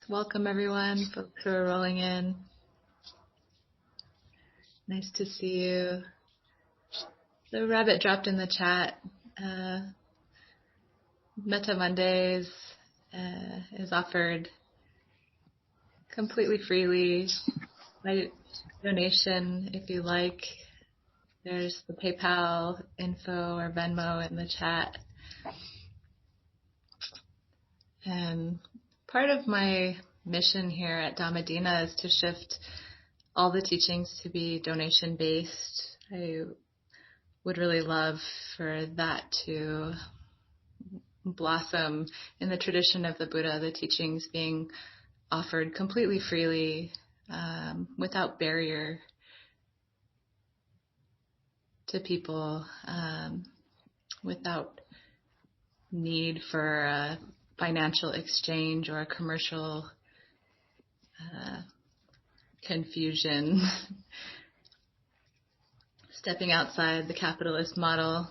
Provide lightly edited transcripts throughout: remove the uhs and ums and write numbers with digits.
Welcome everyone, folks who are rolling in. Nice to see you. The rabbit dropped in the chat. Metta Mondays is offered completely freely by donation if you like. There's the PayPal info or Venmo in the chat. And part of my mission here at Dhamma Dena is to shift all the teachings to be donation-based. I would really love for that to blossom in the tradition of the Buddha, the teachings being offered completely freely, without barrier to people, without need for a financial exchange or a commercial confusion. Stepping outside the capitalist model,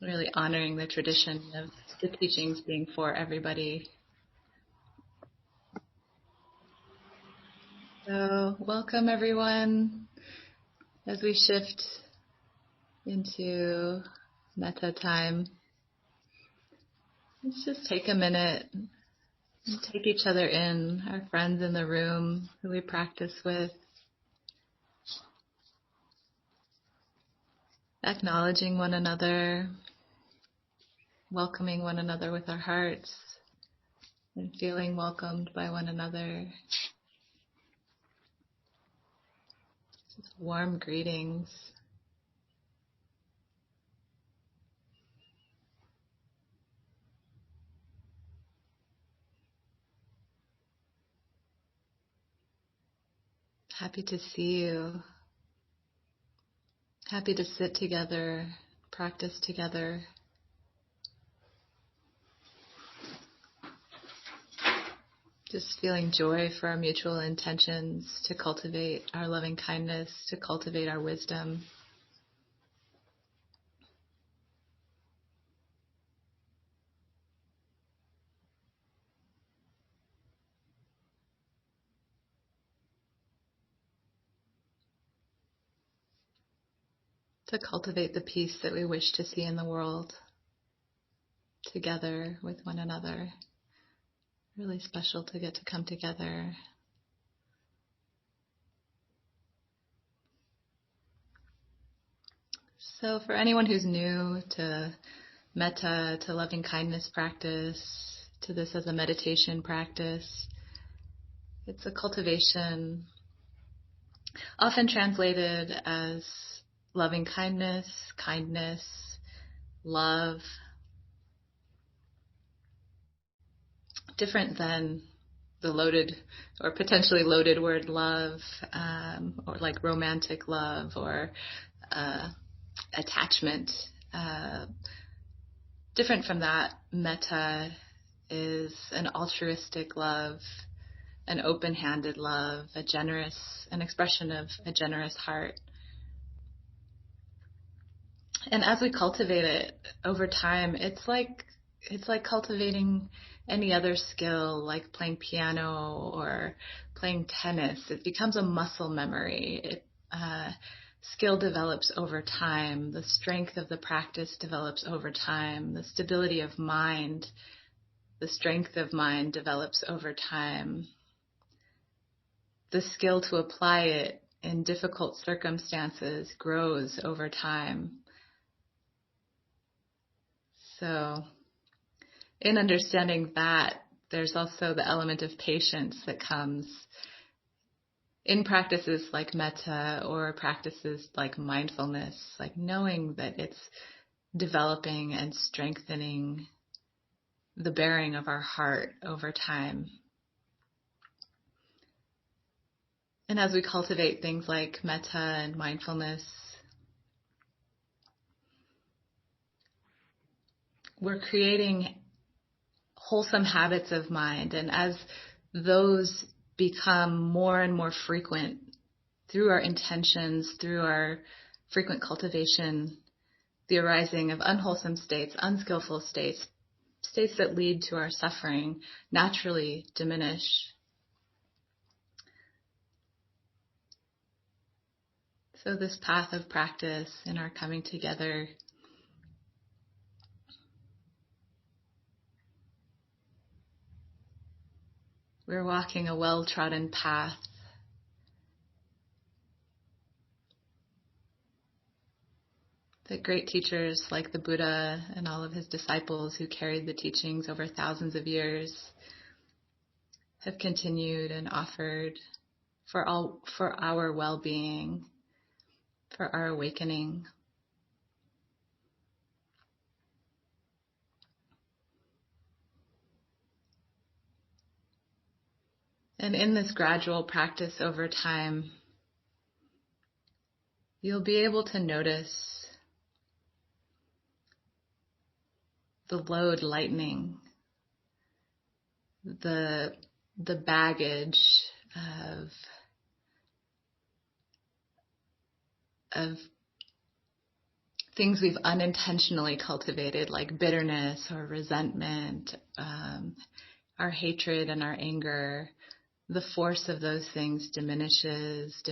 really honoring the tradition of the teachings being for everybody. So welcome everyone as we shift into Metta time. Let's just take a minute and take each other in, our friends in the room who we practice with, acknowledging one another, welcoming one another with our hearts, and feeling welcomed by one another. Just warm greetings. Happy to see you. Happy to sit together, practice together. Just feeling joy for our mutual intentions to cultivate our loving kindness, to cultivate our wisdom. To cultivate the peace that we wish to see in the world, together with one another. Really special to get to come together. So for anyone who's new to Metta, to loving kindness practice, to this as a meditation practice, it's a cultivation often translated as loving kindness, kindness, love, different than the loaded or potentially loaded word love, or like romantic love or attachment. Different from that, metta is an altruistic love, an open-handed love, an expression of a generous heart. And as we cultivate it over time, it's like cultivating any other skill, like playing piano or playing tennis. It becomes a muscle memory. Skill develops over time. The strength of the practice develops over time. The stability of mind, the strength of mind develops over time. The skill to apply it in difficult circumstances grows over time. So in understanding that, there's also the element of patience that comes in practices like metta or practices like mindfulness, like knowing that it's developing and strengthening the bearing of our heart over time. And as we cultivate things like metta and mindfulness, we're creating wholesome habits of mind. And as those become more and more frequent through our intentions, through our frequent cultivation, the arising of unwholesome states, unskillful states states that lead to our suffering naturally diminish. So this path of practice in our coming together, we're walking a well-trodden path. That great teachers like the Buddha and all of his disciples who carried the teachings over thousands of years have continued and offered for our well-being, for our awakening. And in this gradual practice over time, you'll be able to notice the load lightening, the baggage of things we've unintentionally cultivated, like bitterness or resentment, our hatred and our anger. The force of those things diminishes,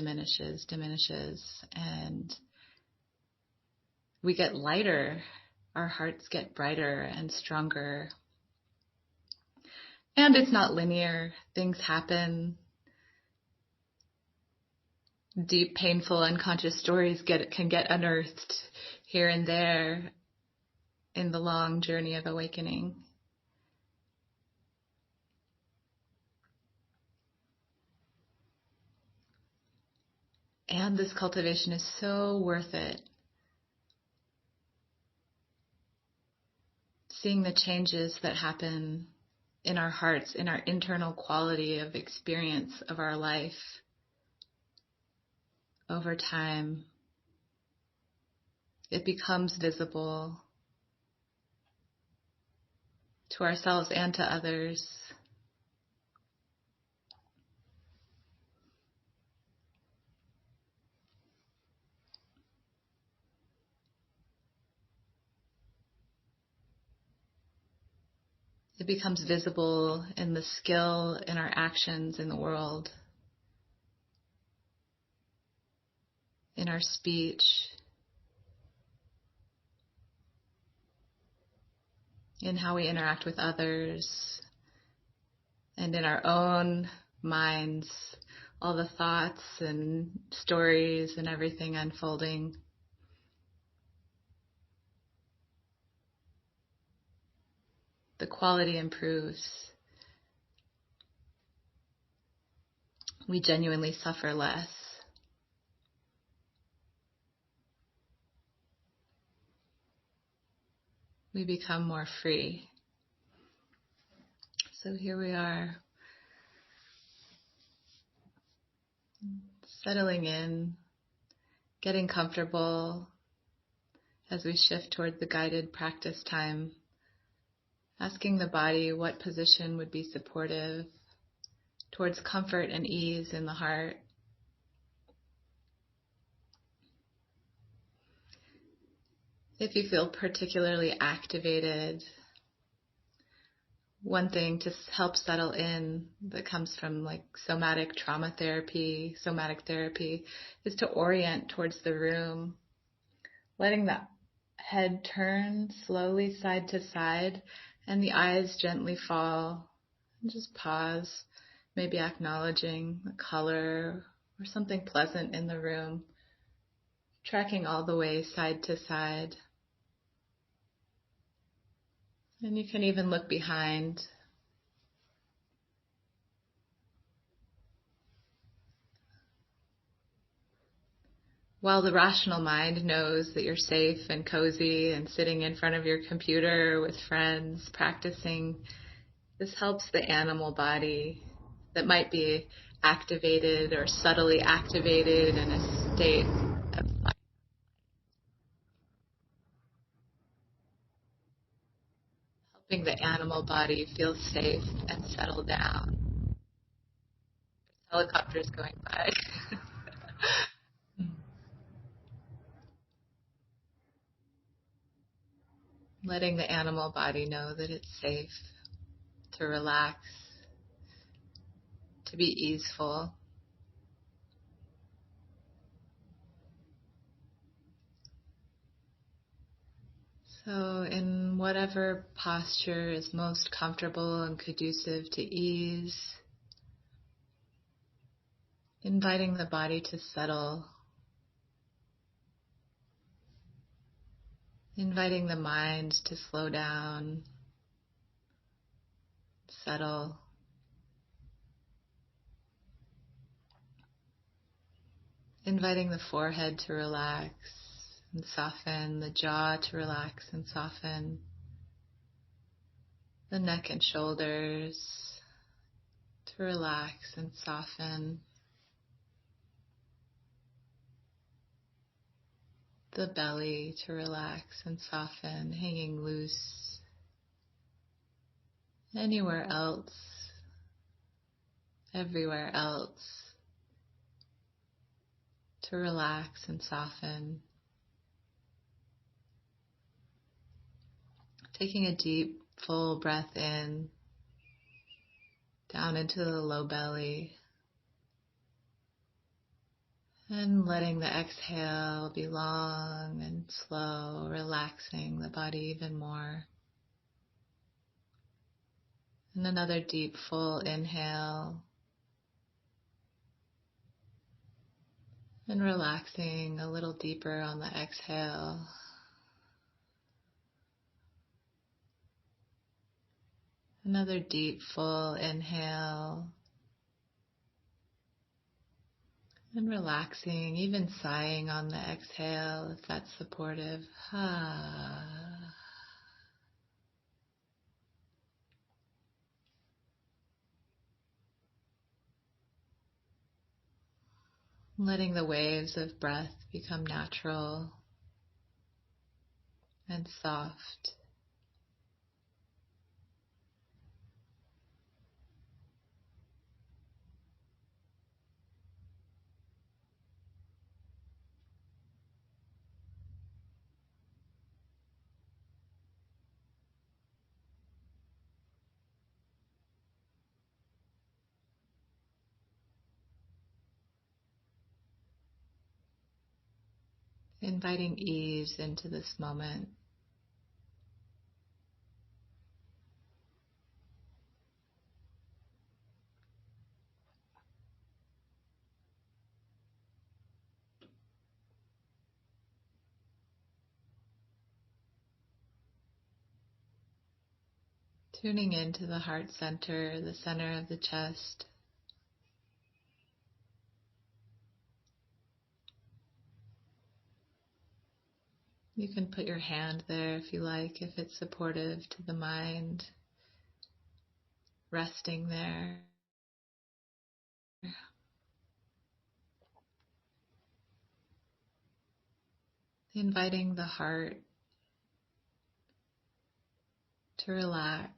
and we get lighter. Our hearts get brighter and stronger. And it's not linear. Things happen. Deep, painful, unconscious stories can get unearthed here and there in the long journey of awakening. And this cultivation is so worth it. Seeing the changes that happen in our hearts, in our internal quality of experience of our life over time, it becomes visible to ourselves and to others. It becomes visible in the skill in our actions in the world, in our speech, in how we interact with others, and in our own minds, all the thoughts and stories and everything unfolding. The quality improves. We genuinely suffer less. We become more free. So here we are, settling in, getting comfortable as we shift toward the guided practice time, asking the body what position would be supportive towards comfort and ease in the heart. If you feel particularly activated, one thing to help settle in that comes from like somatic therapy is to orient towards the room, letting the head turn slowly side to side and the eyes gently fall, and just pause, maybe acknowledging the color or something pleasant in the room, tracking all the way side to side. And you can even look behind. While the rational mind knows that you're safe and cozy and sitting in front of your computer with friends practicing, this helps the animal body that might be activated or subtly activated in a state of fight. Helping the animal body feel safe and settle down. Helicopters going by. letting the animal body know that it's safe to relax, to be easeful. So in whatever posture is most comfortable and conducive to ease, inviting the body to settle, inviting the mind to slow down, settle, inviting the forehead to relax and soften, the jaw to relax and soften, the neck and shoulders to relax and soften, the belly to relax and soften, hanging loose. Anywhere else, everywhere else, to relax and soften. Taking a deep, full breath in, down into the low belly, and letting the exhale be long and slow, relaxing the body even more. And another deep, full inhale, and relaxing a little deeper on the exhale. Another deep, full inhale. And relaxing, even sighing on the exhale if that's supportive. Letting the waves of breath become natural and soft. Inviting ease into this moment. Tuning into the heart center, the center of the chest. You can put your hand there if you like, if it's supportive to the mind, resting there. Inviting the heart to relax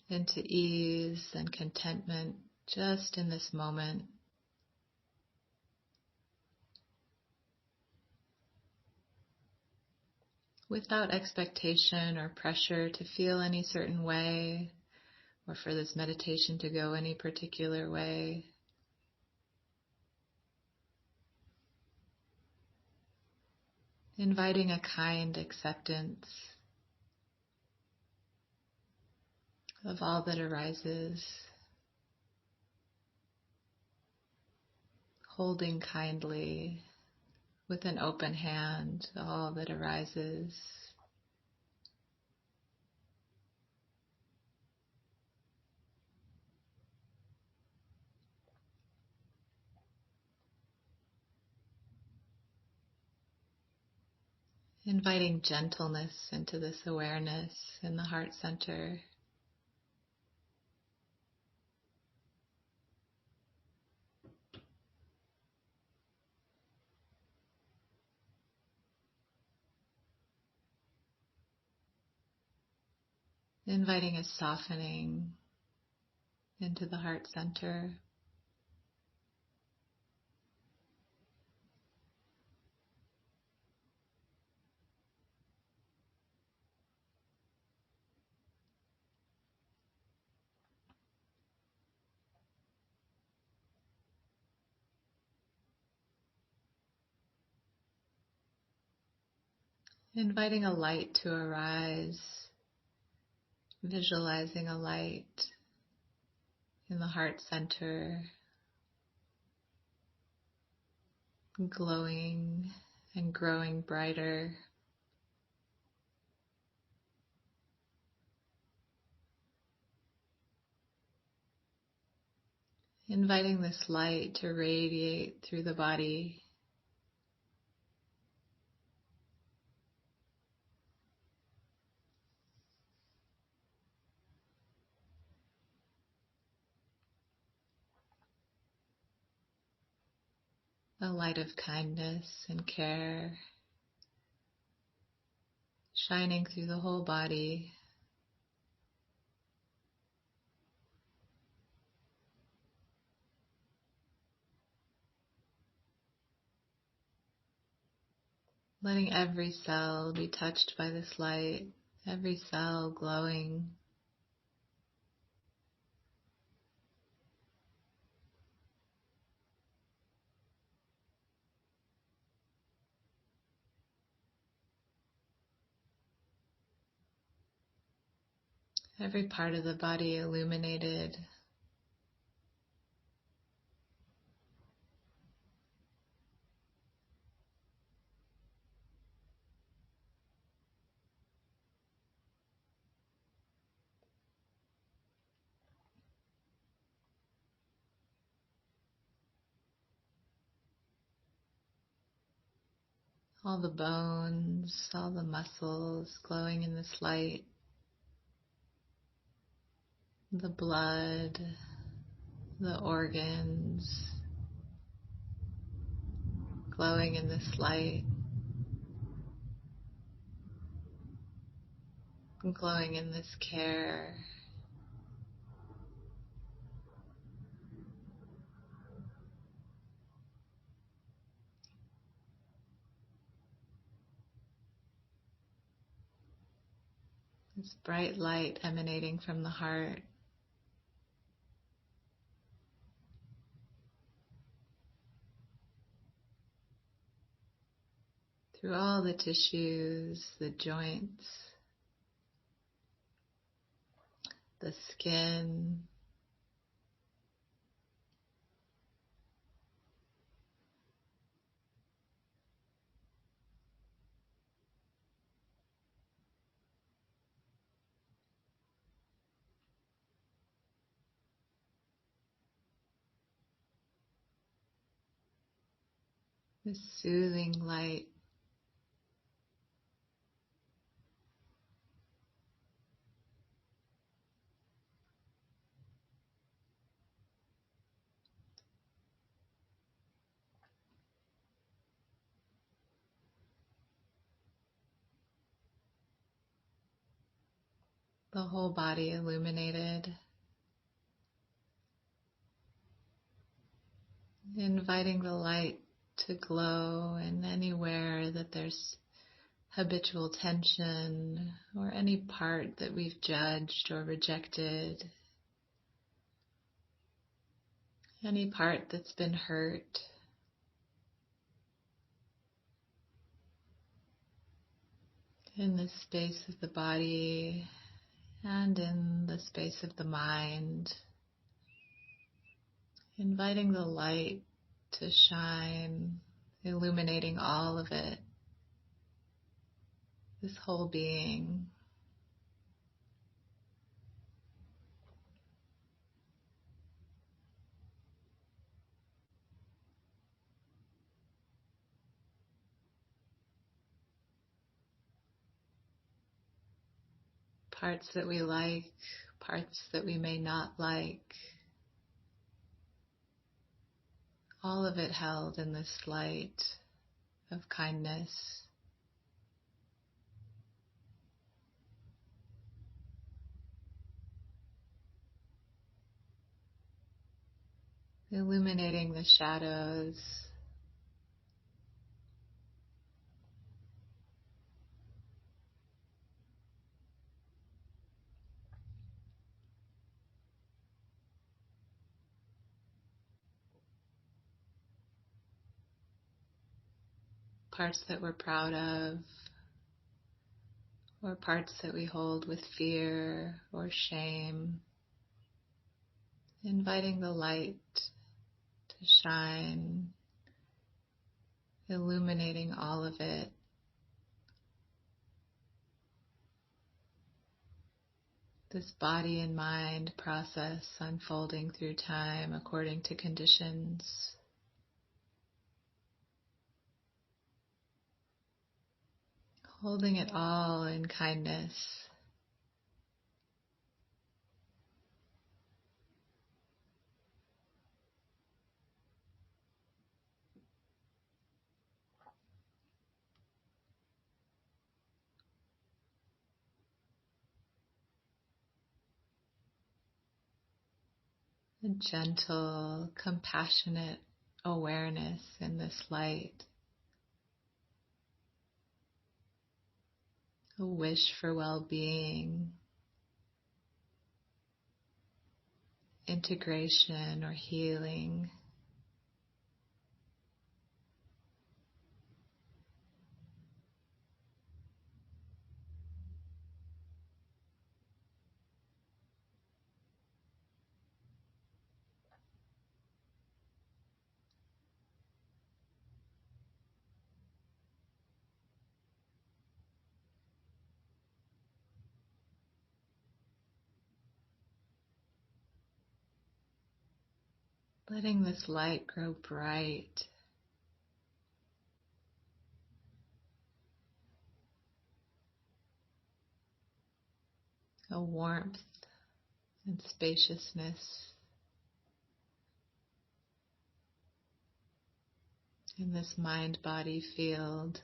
into ease and contentment just in this moment. Without expectation or pressure to feel any certain way or for this meditation to go any particular way. Inviting a kind acceptance of all that arises. Holding kindly with an open hand all that arises. Inviting gentleness into this awareness in the heart center. Inviting a softening into the heart center. Inviting a light to arise, visualizing a light in the heart center, glowing and growing brighter. Inviting this light to radiate through the body. A light of kindness and care, shining through the whole body. Letting every cell be touched by this light, every cell glowing. Every part of the body illuminated. All the bones, all the muscles glowing in this light. The blood, the organs glowing in this light. Glowing in this care. This bright light emanating from the heart. Through all the tissues, the joints, the skin, this soothing light. The whole body illuminated. Inviting the light to glow, and anywhere that there's habitual tension or any part that we've judged or rejected, any part that's been hurt, in the space of the body and in the space of the mind, inviting the light to shine, illuminating all of it, this whole being. Parts that we like, parts that we may not like, all of it held in this light of kindness. Illuminating the shadows, parts that we're proud of, or parts that we hold with fear or shame, inviting the light to shine, illuminating all of it. This body and mind process unfolding through time according to conditions. Holding it all in kindness. A gentle, compassionate awareness in this light. A wish for well-being, integration or healing. Letting this light grow bright. A warmth and spaciousness in this mind-body field.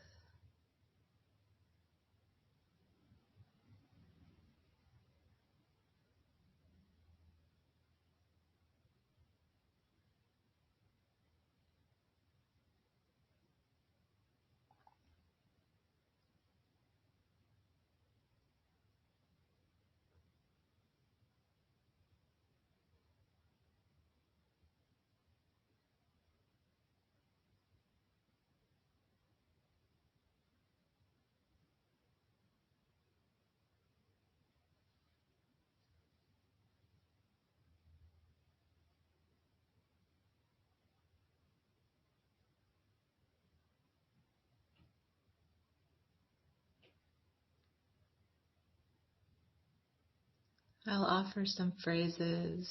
I'll offer some phrases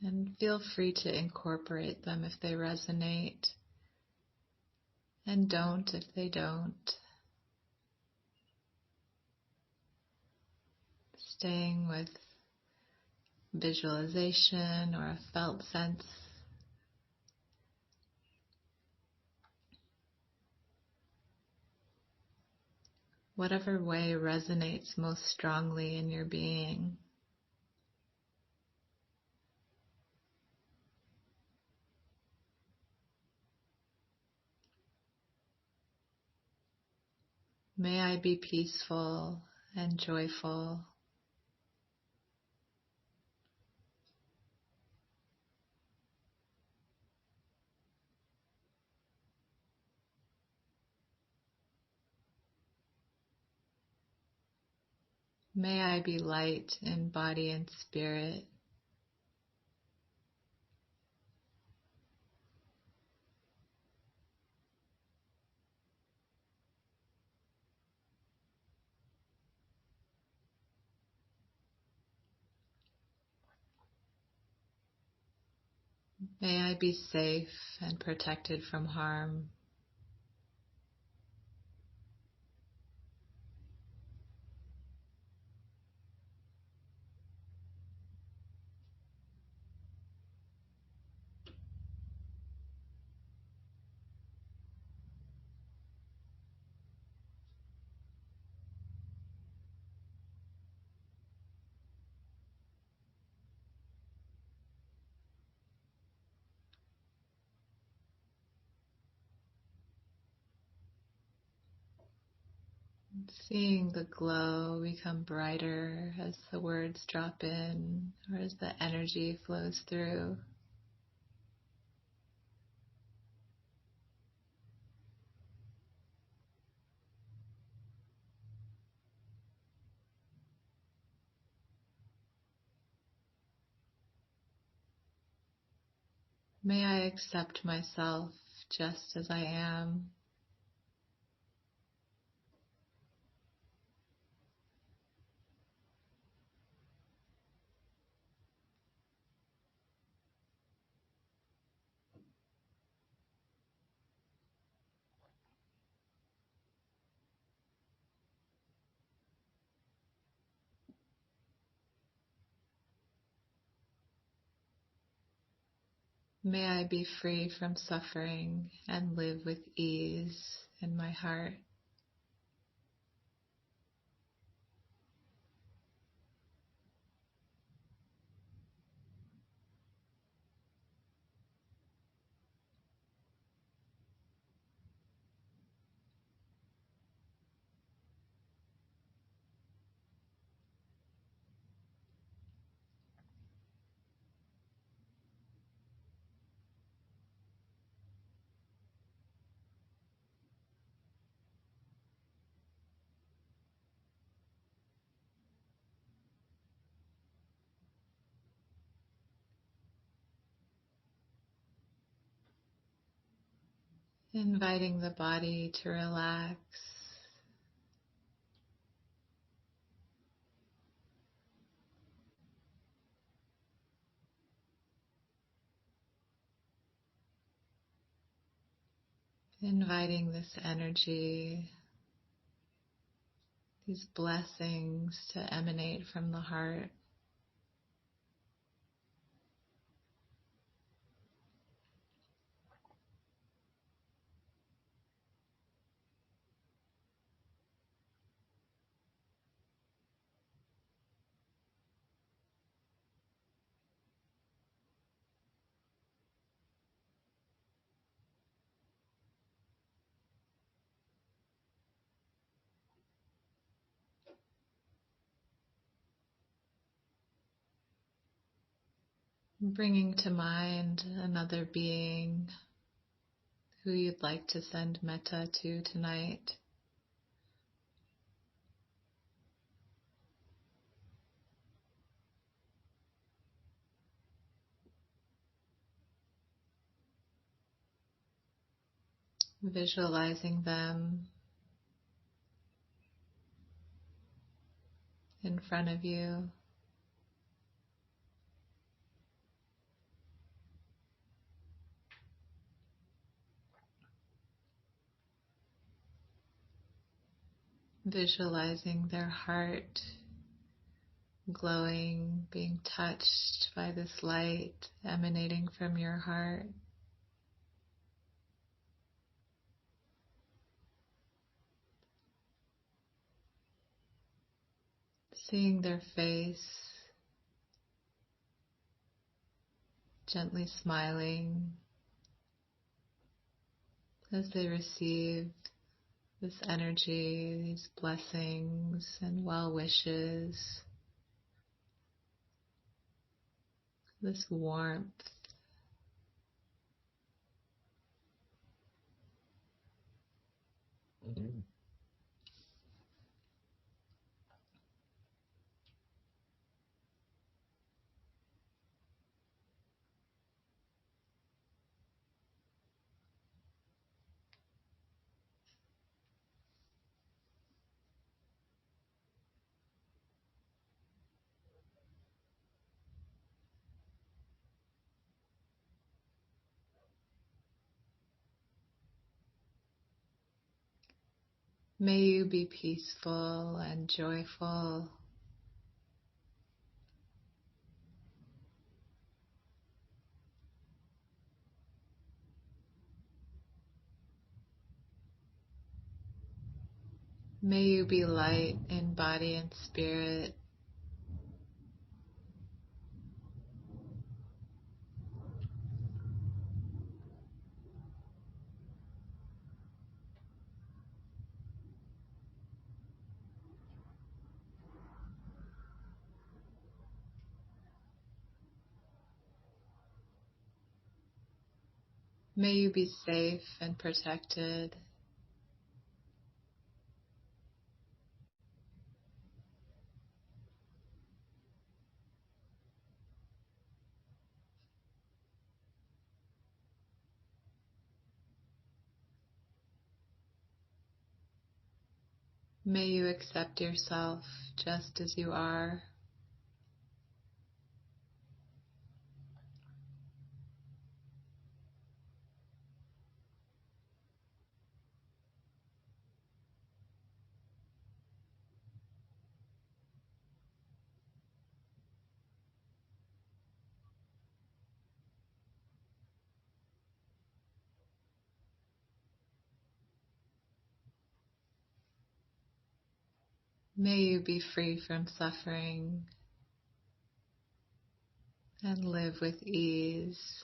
and feel free to incorporate them if they resonate, and don't if they don't. Staying with visualization or a felt sense. Whatever way resonates most strongly in your being. May I be peaceful and joyful. May I be light in body and spirit. May I be safe and protected from harm. Seeing the glow become brighter as the words drop in or as the energy flows through. May I accept myself just as I am. May I be free from suffering and live with ease in my heart. Inviting the body to relax. Inviting this energy, these blessings to emanate from the heart. Bringing to mind another being who you'd like to send metta to tonight. Visualizing them in front of you. Visualizing their heart glowing, being touched by this light emanating from your heart. Seeing their face, gently smiling as they receive this energy, these blessings and well wishes, this warmth. May you be peaceful and joyful. May you be light in body and spirit. May you be safe and protected. May you accept yourself just as you are. May you be free from suffering and live with ease.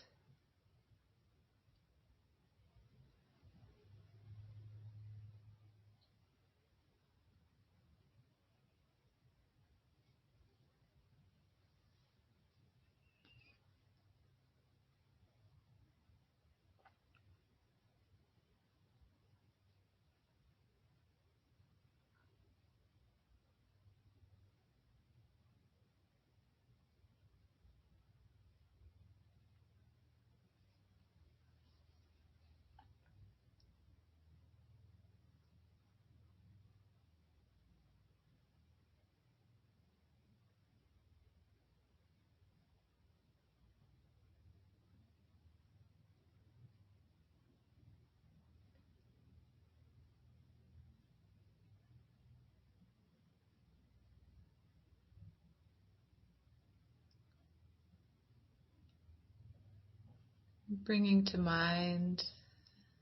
Bringing to mind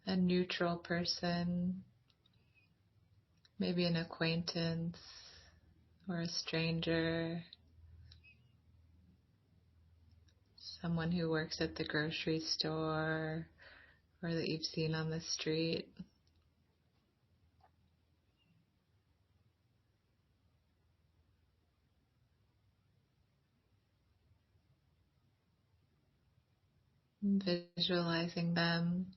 a neutral person, maybe an acquaintance or a stranger, someone who works at the grocery store or that you've seen on the street. Visualizing them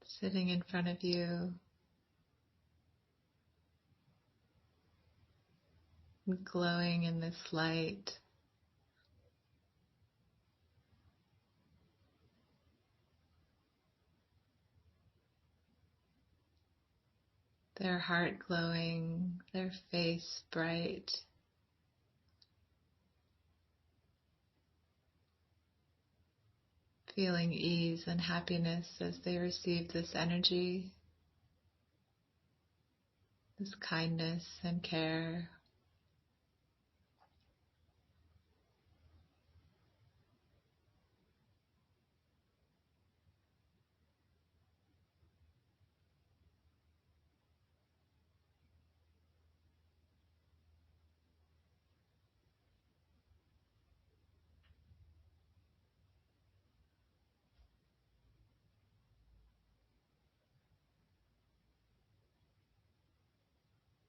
sitting in front of you, glowing in this light. Their heart glowing, their face bright. Feeling ease and happiness as they receive this energy, this kindness and care.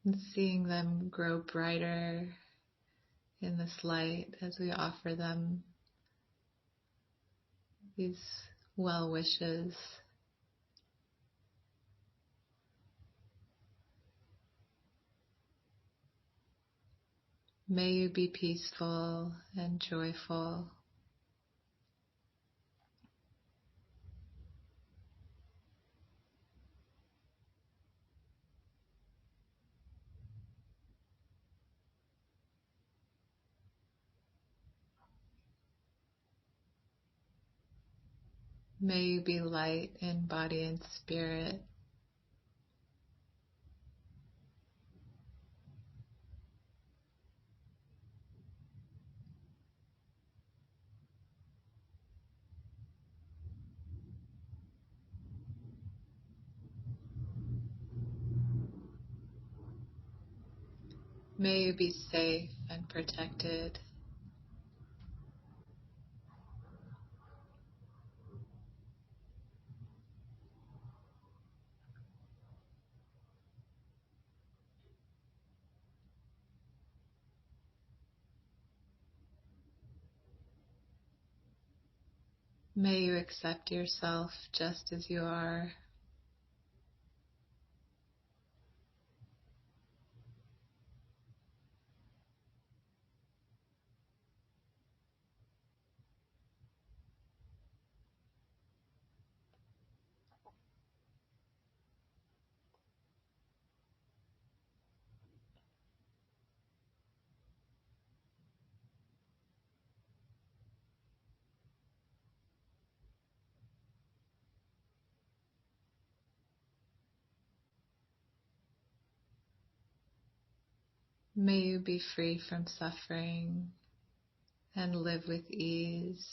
And seeing them grow brighter in this light as we offer them these well wishes. May you be peaceful and joyful. May you be light in body and spirit. May you be safe and protected. May you accept yourself just as you are. May you be free from suffering and live with ease.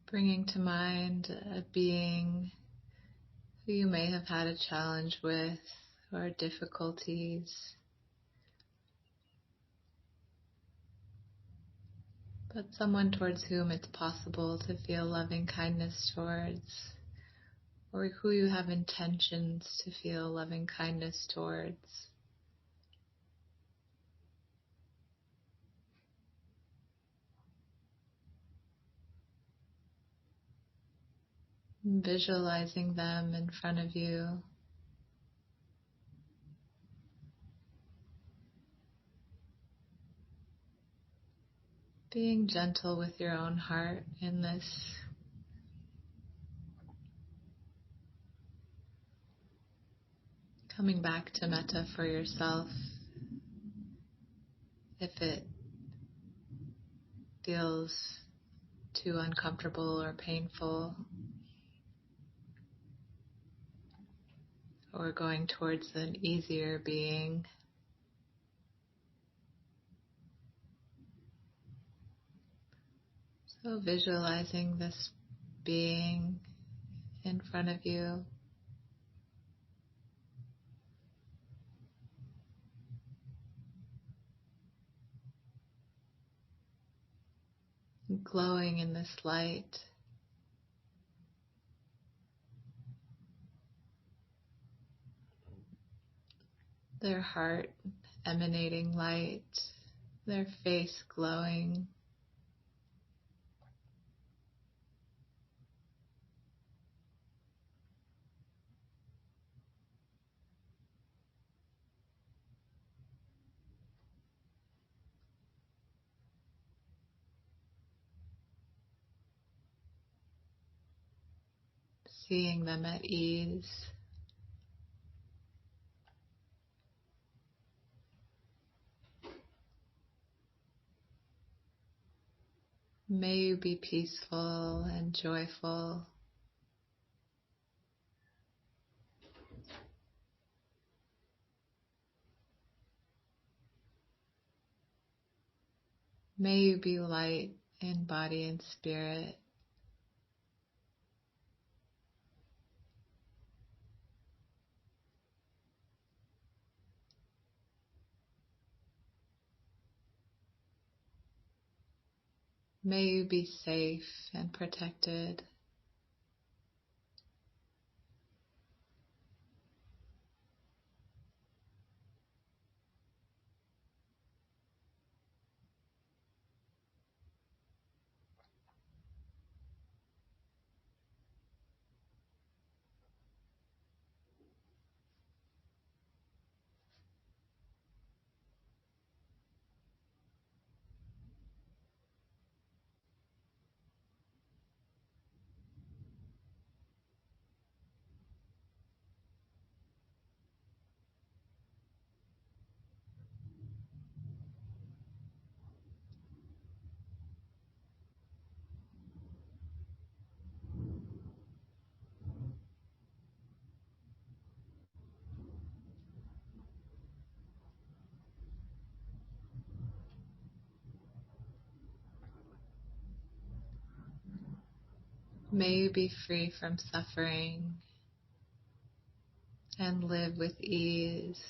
Bringing to mind a being who you may have had a challenge with or difficulties, but someone towards whom it's possible to feel loving kindness towards, or who you have intentions to feel loving kindness towards. Visualizing them in front of you. Being gentle with your own heart in this. Coming back to metta for yourself if it feels too uncomfortable or painful, or going towards an easier being. So visualizing this being in front of you, glowing in this light, their heart emanating light, their face glowing. Seeing them at ease. May you be peaceful and joyful. May you be light in body and spirit. May you be safe and protected. May you be free from suffering and live with ease.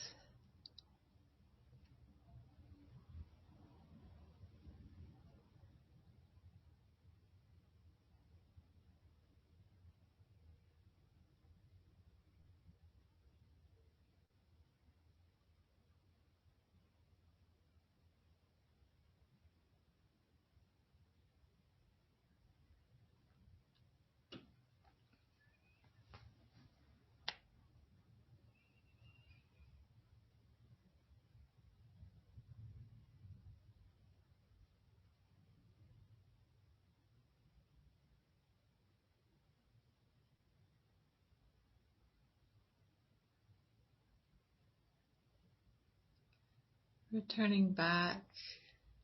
Returning back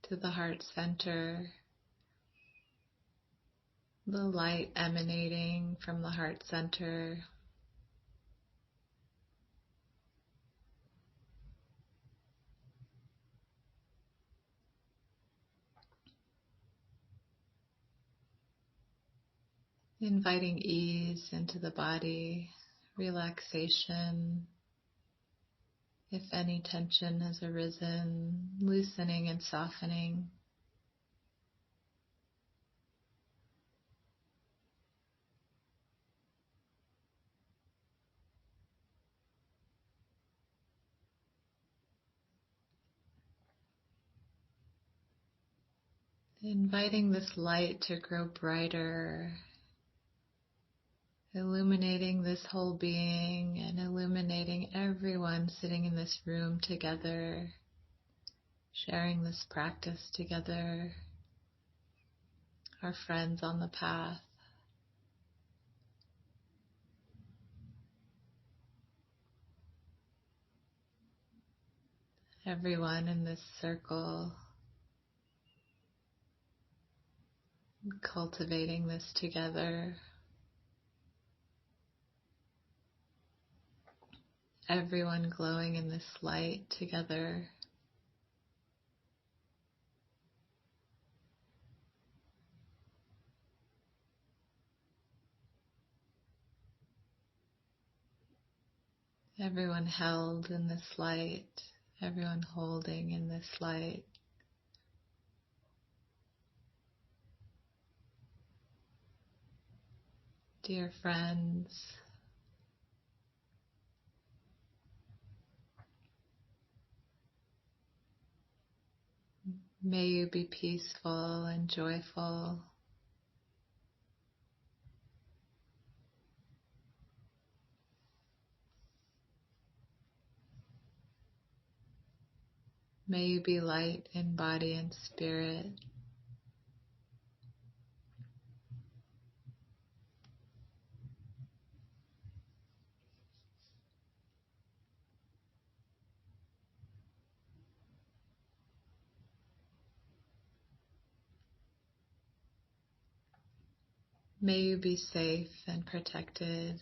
to the heart center, the light emanating from the heart center. Inviting ease into the body, relaxation. If any tension has arisen, loosening and softening. Inviting this light to grow brighter, illuminating this whole being and illuminating everyone sitting in this room together, sharing this practice together, our friends on the path. Everyone in this circle, cultivating this together. Everyone glowing in this light together. Everyone held in this light. Everyone holding in this light. Dear friends, may you be peaceful and joyful. May you be light in body and spirit. May you be safe and protected.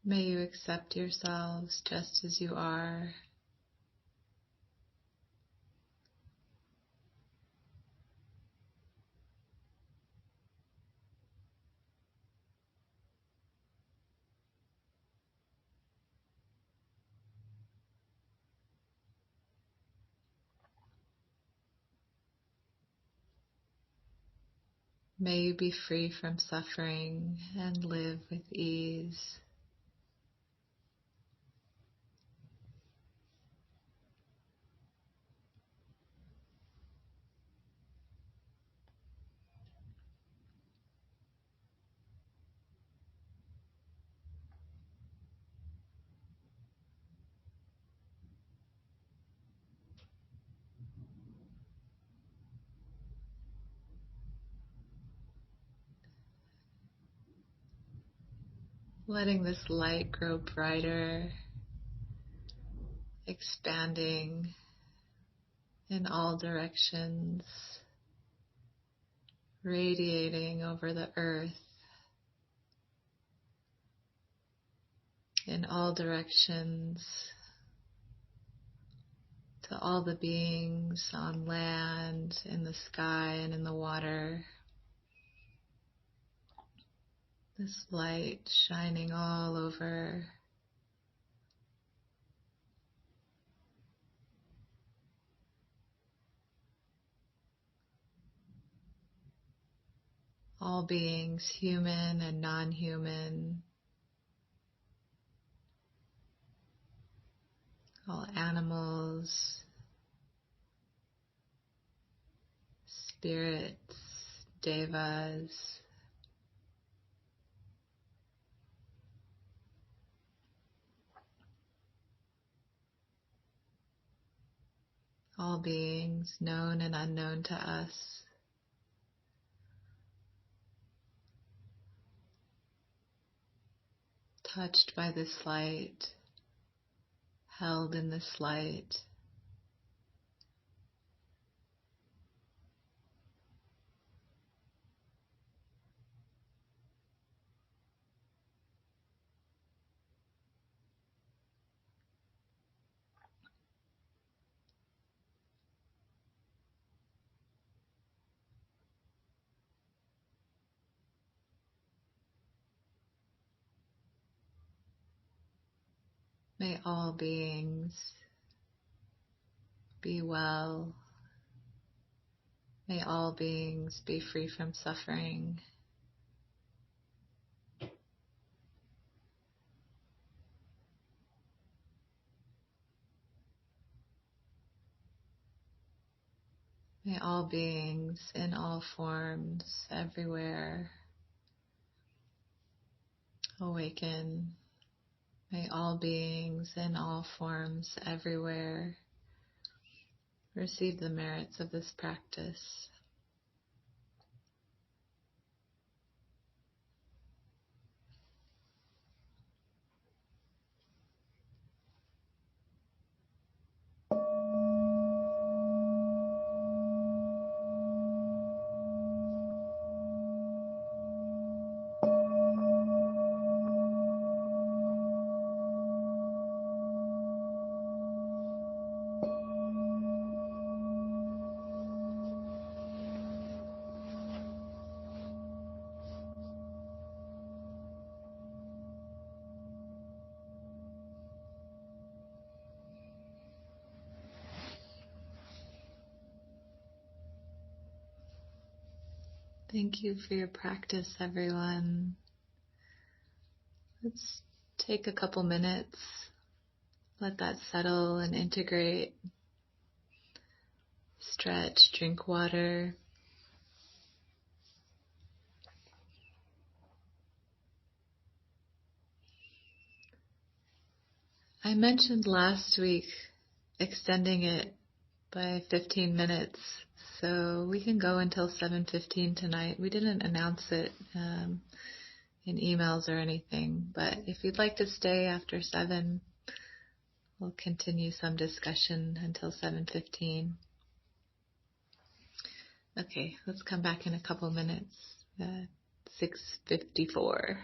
May you accept yourselves just as you are. May you be free from suffering and live with ease. Letting this light grow brighter, expanding in all directions, radiating over the earth in all directions, to all the beings on land, in the sky, and in the water. This light shining all over. All beings, human and non-human, all animals, spirits, devas, all beings, known and unknown to us, touched by this light, held in this light. May all beings be well. May all beings be free from suffering. May all beings in all forms, everywhere, awaken. May all beings in all forms, everywhere, receive the merits of this practice. Thank you for your practice, everyone. Let's take a couple minutes, let that settle and integrate. Stretch, drink water. I mentioned last week extending it by 15 minutes, so we can go until 7:15 tonight. We didn't announce it in emails or anything, but if you'd like to stay after 7, we'll continue some discussion until 7:15. Okay, let's come back in a couple minutes. 6:54.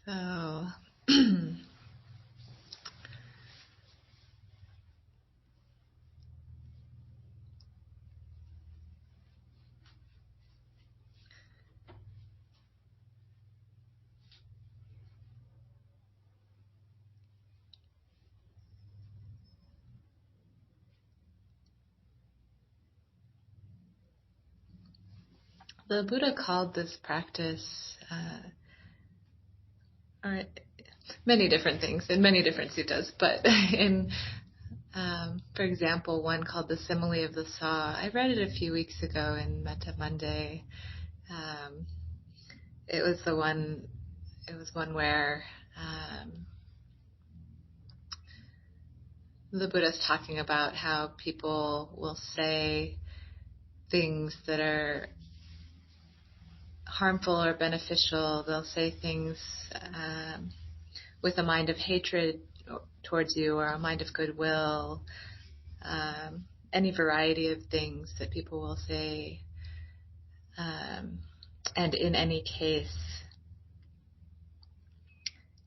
So the Buddha called this practice, or many different things in many different suttas, but for example, one called the simile of the saw. I read it a few weeks ago in Metta Monday. It was one where the Buddha's talking about how people will say things that are harmful or beneficial. They'll say things with a mind of hatred towards you or a mind of goodwill, any variety of things that people will say. And in any case,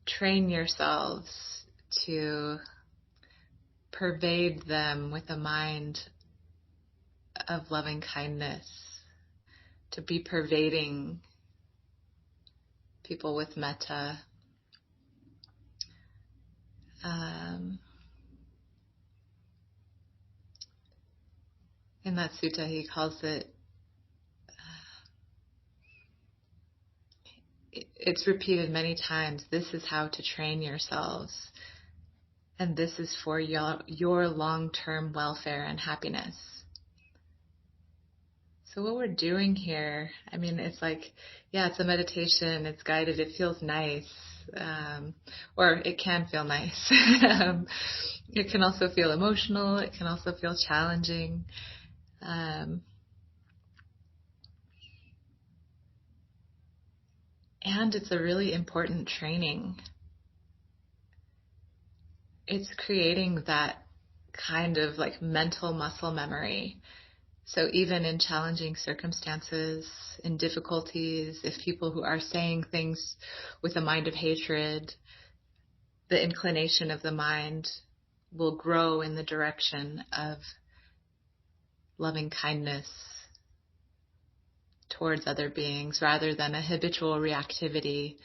train yourselves to pervade them with a mind of loving kindness, to be pervading people with metta. In that sutta, he calls it's repeated many times, this is how to train yourselves, and this is for your long-term welfare and happiness. So what we're doing here, I mean, it's like, yeah, it's a meditation, it's guided, it feels nice, or it can feel nice. It can also feel emotional, it can also feel challenging. And it's a really important training. It's creating that kind of like mental muscle memory. So even in challenging circumstances, in difficulties, if people who are saying things with a mind of hatred, the inclination of the mind will grow in the direction of loving kindness towards other beings rather than a habitual reactivity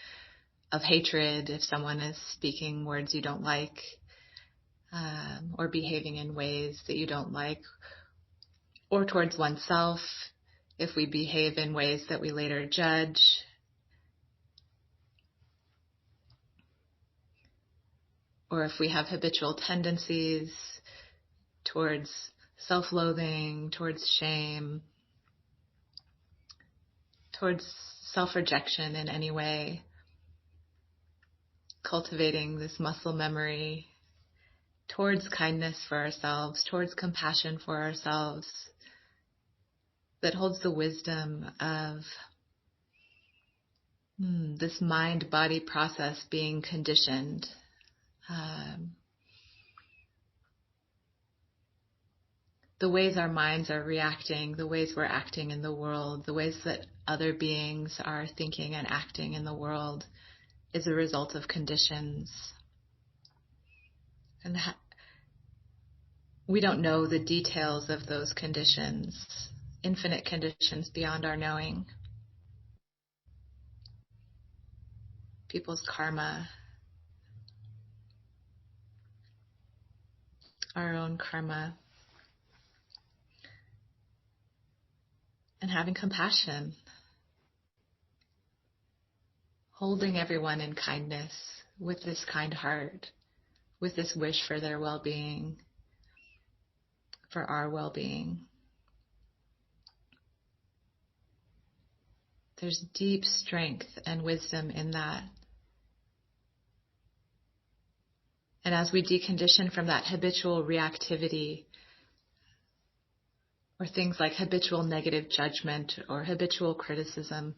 of hatred if someone is speaking words you don't like, or behaving in ways that you don't like, or towards oneself if we behave in ways that we later judge. Or if we have habitual tendencies towards self-loathing, towards shame, towards self-rejection in any way, cultivating this muscle memory towards kindness for ourselves, towards compassion for ourselves, that holds the wisdom of this mind-body process being conditioned. The ways our minds are reacting, the ways we're acting in the world, the ways that other beings are thinking and acting in the world is a result of conditions. And we don't know the details of those conditions, infinite conditions beyond our knowing. People's karma, our own karma, and having compassion, holding everyone in kindness with this kind heart, with this wish for their well-being, for our well-being. There's deep strength and wisdom in that. And as we decondition from that habitual reactivity, or things like habitual negative judgment or habitual criticism,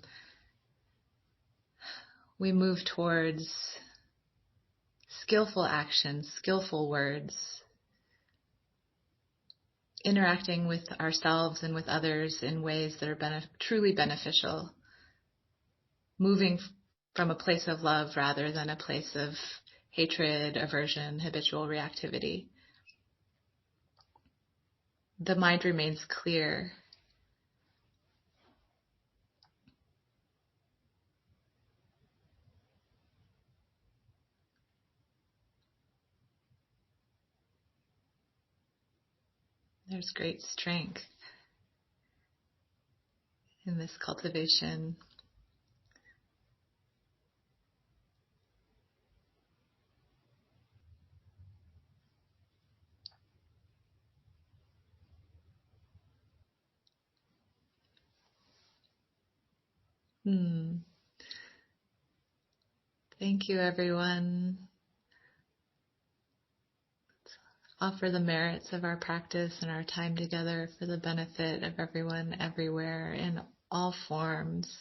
we move towards skillful actions, skillful words, interacting with ourselves and with others in ways that are truly beneficial, moving from a place of love rather than a place of hatred, aversion, habitual reactivity. The mind remains clear. There's great strength in this cultivation. Thank you, everyone. Offer the merits of our practice and our time together for the benefit of everyone, everywhere, in all forms,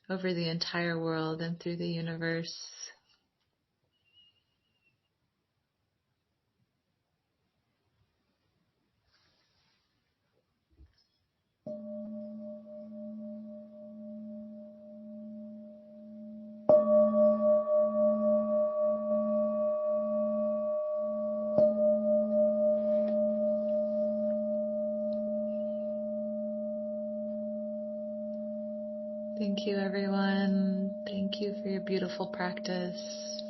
over the entire world and through the universe. Thank you, everyone. Thank you for your beautiful practice.